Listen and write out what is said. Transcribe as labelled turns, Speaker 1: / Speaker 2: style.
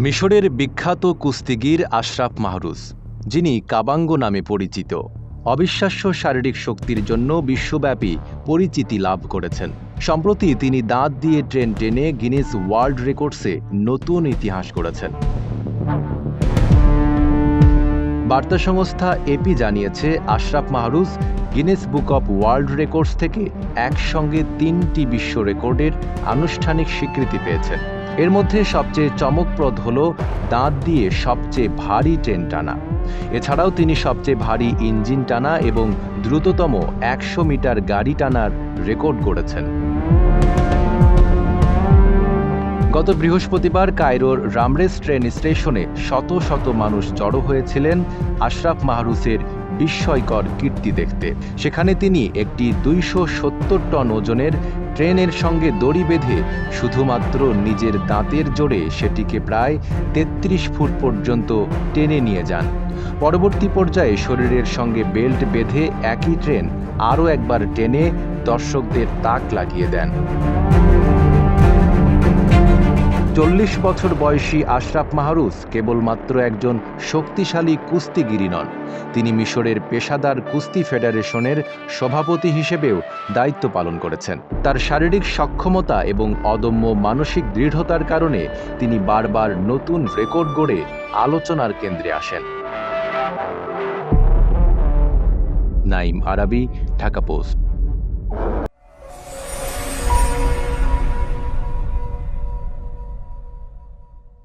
Speaker 1: মিশরের বিখ্যাত কুস্তিগির আশরাফ মাহরুজ, যিনি কাবাঙ্গ নামে পরিচিত, অবিশ্বাস্য শারীরিক শক্তির জন্য বিশ্বব্যাপী পরিচিতি লাভ করেছেন। সম্প্রতি তিনি দাঁত দিয়ে ট্রেন টেনে গিনেস ওয়ার্ল্ড রেকর্ডসে নতুন ইতিহাস গড়েছেন। বার্তা সংস্থা এপি জানিয়েছে, Ashraf Mahruz Guinness book of world records থেকে একসঙ্গে ৩টি বিশ্ব রেকর্ডের আনুষ্ঠানিক স্বীকৃতি পেয়েছেন। এর মধ্যে সবচেয়ে চমকপ্রদ হল দাঁত দিয়ে সবচেয়ে ভারী ট্রেন টানা। এছাড়াও তিনি সবচেয়ে ভারী ইঞ্জিন টানা এবং দ্রুততম ১০০ মিটার গাড়ি টানার রেকর্ড গড়েছেন। গত বৃহস্পতিবার কায়রোর রামরেস ট্রেন স্টেশনে শত শত মানুষ জড়ো হয়েছিলেন আশরাফ মাহরুজের বিস্ময়কর কীর্তি দেখতে। সেখানে তিনি একটি ২৭০ টন ওজনের ট্রেনের সঙ্গে দড়ি বেঁধে শুধুমাত্র নিজের দাঁতের জোরে সেটিকে প্রায় ৩৩ ফুট পর্যন্ত টেনে নিয়ে যান। পরবর্তী পর্যায়ে শরীরের সঙ্গে বেল্ট বেঁধে একই ট্রেন আরও একবার টেনে দর্শকদের তাক লাগিয়ে দেন। ৪০ বছর বয়সী আশরাফ মাহরুজ কেবলমাত্র একজন শক্তিশালী কুস্তিগিরই নন, তিনি মিশরের পেশাদার কুস্তি ফেডারেশনের সভাপতি হিসেবেও দায়িত্ব পালন করেছেন। তার শারীরিক সক্ষমতা এবং অদম্য মানসিক দৃঢ়তার কারণে তিনি বারবার নতুন রেকর্ড গড়ে আলোচনার কেন্দ্রে আসেন। নাইম আরাবী, ঢাকা পোস্ট।